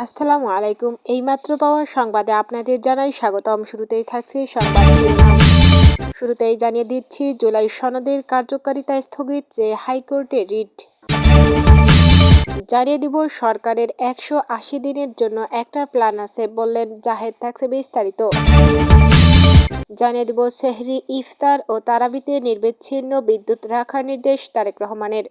আসসালামু আলাইকুম। এইমাত্র পাওয়া সংবাদে আপনাদের জানাই স্বাগতম। শুরুতেই থাকছে সংবাদ শিরোনাম। শুরুতেই জানিয়ে দিচ্ছি, জুলাই সনদের কার্যকারিতা স্থগিত চেয়ে হাইকোর্টে রিট। জানিয়ে দিব, সরকারের 180 দিনের জন্য একটা প্ল্যান আছে বললেন জাহেদ। থাকছে বিস্তারিত। জানিয়ে দিব, সেহরি, ইফতার ও তারাবিতে নির্বিচ্ছিন্ন বিদ্যুৎ রাখার নির্দেশ তারেক রহমানের।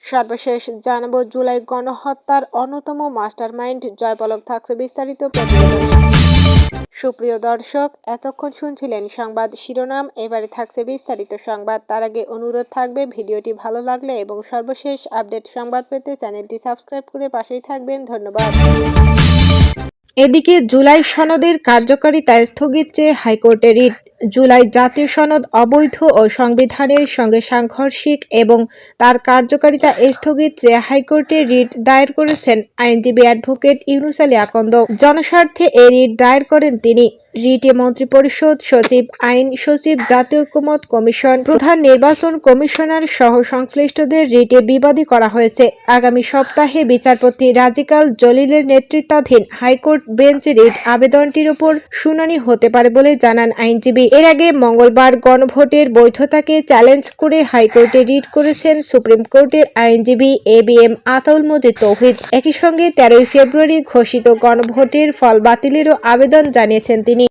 সর্বশেষ জানাবো, জুলাই গণহত্যার অন্যতম মাস্টারমাইন্ড জয় পলক। থাকছে বিস্তারিত প্রতিবেদনে। সুপ্রিয় দর্শক, এতক্ষণ শুনছিলেন সংবাদ শিরোনাম, এবারে থাকছে বিস্তারিত সংবাদ। তার আগে অনুরোধ থাকবে, ভিডিওটি ভালো লাগলে এবং সর্বশেষ আপডেট সংবাদ পেতে চ্যানেলটি সাবস্ক্রাইব করে পাশেই থাকবেন। ধন্যবাদ। এদিকে জুলাই সনদের কার্যকারিতা স্থগিত চেয়ে হাইকোর্টে রিট। জুলাই জাতীয় সনদ অবৈধ ও সংবিধানের সঙ্গে সাংঘর্ষিক এবং তার কার্যকারিতা স্থগিত চেয়ে হাইকোর্টে রিট দায়ের করেছেন আইনজীবী অ্যাডভোকেট ইউনুস আলী আকন্দ। জনস্বার্থে এ রিট দায়ের করেন তিনি। রিটে মন্ত্রিপরিষদ সচিব, আইন সচিব, জাতীয় ঐকমত্য কমিশন, প্রধান নির্বাচন কমিশনার সহ সংশ্লিষ্টদের রিটে বিবাদী করা হয়েছে। আগামী সপ্তাহে বিচারপতি রাজিকাল জলিলের নেতৃত্বাধীন হাইকোর্ট বেঞ্চ রিট আবেদনটির উপর শুনানি হতে পারে বলে জানান আইনজীবী। এর আগে মঙ্গলবার গণভোটের বৈধতাকে চ্যালেঞ্জ করে হাইকোর্টে রিট করেছেন সুপ্রিম কোর্টের আইনজীবী এবিএম আতাউল মজিদ তৌহিদ। একই সঙ্গে 13 ফেব্রুয়ারি ঘোষিত গণভোটের ফল বাতিলেরও আবেদন জানিয়েছেন তিনি।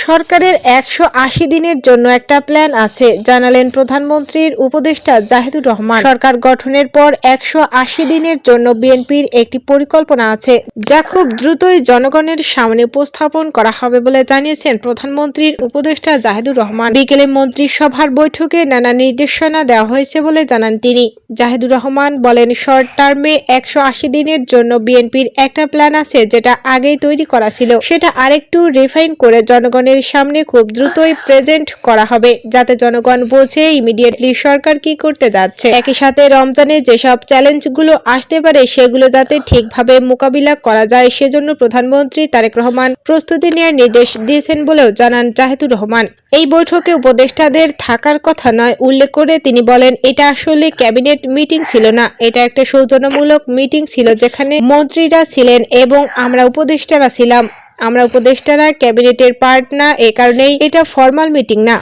সরকারের 180 দিনের জন্য একটা প্ল্যান আছে জানালেন প্রধানমন্ত্রীর উপদেষ্টা জাহিদুর রহমান। সরকার গঠনের পর 180 দিনের জন্য বিএনপির একটি পরিকল্পনা আছে, যা খুব দ্রুতই জনগণের সামনে উপস্থাপন করা হবে বলে জানিয়েছেন প্রধানমন্ত্রীর উপদেষ্টা জাহিদুর রহমান। বিকেলে মন্ত্রিসভার বৈঠকে নানা নির্দেশনা দেওয়া হয়েছে বলে জানান তিনি। জাহিদুর রহমান বলেন, শর্ট টার্মে 180 দিনের জন্য বিএনপির একটা প্ল্যান আছে, যেটা আগেই তৈরি করা ছিল। সেটা আরেকটু রিফাইন করে জনগণের সামনে খুব দ্রুতই প্রেজেন্ট করা হবে, যাতে জনগণ বোঝে ইমিডিয়েটলি সরকার কি করতে যাচ্ছে। একই সাথে রমজানে যেসব চ্যালেঞ্জগুলো আসতে পারে সেগুলো যাতে ঠিকভাবে মোকাবিলা করা যায়, সেজন্য প্রধানমন্ত্রী তারেক রহমান প্রস্তুতি নেওয়ার নির্দেশ দিয়েছেন বলেও জানান জাহিদুর রহমান। এই বৈঠকে উপদেষ্টাদের থাকার কথা নয় উল্লেখ করে তিনি বলেন, এটা আসলে ক্যাবিনেট মিটিং ছিল না, এটা একটা সৌজন্যমূলক মিটিং ছিল, যেখানে মন্ত্রীরা ছিলেন এবং আমরা উপদেষ্টারা ছিলাম। আমরা উপদেষ্টারা ক্যাবিনেটের পার্ট না, এ কারণেই এটা ফরমাল মিটিং না।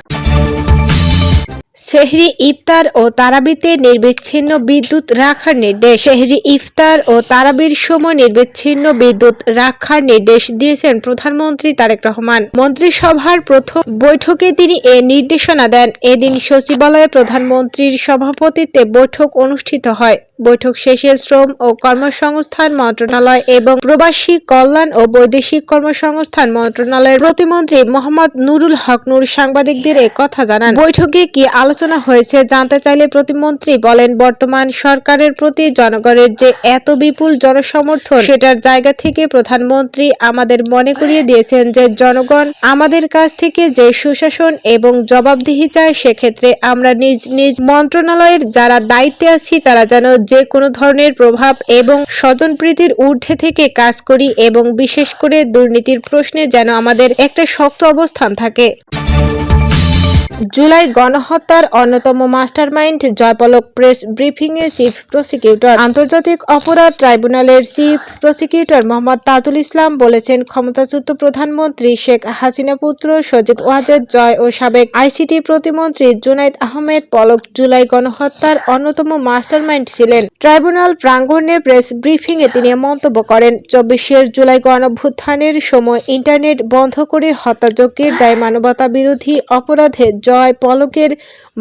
সেহরি, ইফতার ও তারাবিতে নির্বিচ্ছিন্ন বিদ্যুৎ রাখার নির্দেশ। সেহরি, ইফতার ও তারাবির সময় নির্বিচ্ছিন্ন বিদ্যুৎ রাখার নির্দেশ দিয়েছেন প্রধানমন্ত্রী তারেক রহমান। মন্ত্রিসভার প্রথম বৈঠকে তিনি এ নির্দেশনা দেন। এদিন সচিবালয়ে প্রধানমন্ত্রীর সভাপতিত্বে বৈঠক অনুষ্ঠিত হয়। বৈঠক শেষে শ্রম ও কর্মসংস্থান মন্ত্রণালয় এবং প্রবাসী কল্যাণ ও বৈদেশিক কর্মসংস্থান মন্ত্রণালয়ের প্রতিমন্ত্রী মোহাম্মদ নুরুল হক নূর সাংবাদিকদের এ কথা জানান। বৈঠকে কি আলোচনা হয়েছে জানতে চাইলে প্রতিমন্ত্রী বলেন, বর্তমান সরকারের প্রতি জনগণের যে এত বিপুল জনসমর্থন, সেটার জায়গা থেকে প্রধানমন্ত্রী আমাদের মনে করিয়ে দিয়েছেন যে জনগণ আমাদের কাছ থেকে যে সুশাসন এবং জবাবদিহি চায়, সেক্ষেত্রে আমরা নিজ নিজ মন্ত্রণালয়ের যারা দায়িত্বে আছি তারা যেন যে কোনো ধরনের প্রভাব এবং স্বজনপ্রীতির ঊর্ধ্বে থেকে কাজ করি এবং বিশেষ করে দুর্নীতির প্রশ্নে যেন আমাদের একটা শক্ত অবস্থান থাকে। জুলাই গণহত্যার অন্যতম মাস্টারমাইন্ড জয় পলক প্রেস ব্রিফিংয়ে চিফ প্রসিকিউটর। আন্তর্জাতিক অপরাধ ট্রাইব্যুনালের চিফ প্রসিকিউটর মোহাম্মদ তাজুল ইসলাম বলেছেন, ক্ষমতাচ্যুত প্রধানমন্ত্রী শেখ হাসিনা পুত্র সজীব ওয়াজেদ জয় ও সাবেক আইসিটি প্রতিমন্ত্রী জুনাইদ আহমেদ পলক জুলাই গণহত্যার অন্যতম মাস্টারমাইন্ড ছিলেন। ট্রাইব্যুনাল প্রাঙ্গণে প্রেস ব্রিফিংয়ে তিনি মন্তব্য করেন, 24 জুলাই গণঅভ্যুত্থানের সময় ইন্টারনেট বন্ধ করে হত্যাযজ্ঞের দায়ে মানবতা বিরোধী অপরাধে জয় পলকের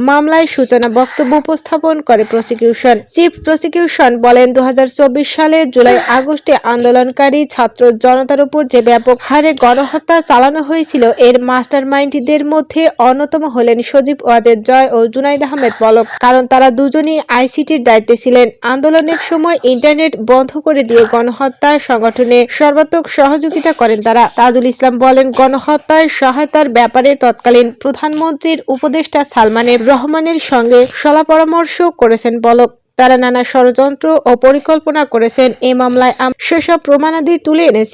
মামলায় সূচনা বক্তব্য উপস্থাপন করে প্রসিকিউশন। চিফ প্রসিকিউশন বলেন, 2024 সালে জুলাই আগস্টে আন্দোলনকারী ছাত্র জনতার উপর যে ব্যাপক হারে গণহত্যা চালানো হয়েছিল, এর মাস্টারমাইন্ডদের মধ্যে অন্যতম হলেন সজীব ওয়াজেদ জয় ও জুনাইদ আহমেদ পলক, কারণ তারা দুজনই আইসিটির দায়িত্বে ছিলেন। আন্দোলনের সময় ইন্টারনেট বন্ধ করে দিয়ে গণহত্যা সংগঠনে সর্বাত্মক সহযোগিতা করেন তারা। তাজুল ইসলাম বলেন, গণহত্যায় সহায়তার ব্যাপারে তৎকালীন প্রধানমন্ত্রীর উপদেষ্টা সালমান রহমানের সঙ্গে শলা-পরামর্শ করেছেন পলক। তারা নানা ষড়যন্ত্র ও পরিকল্পনা করেছেন। এই মামলায় সেসব প্রমাণাদি তুলে এনেছে।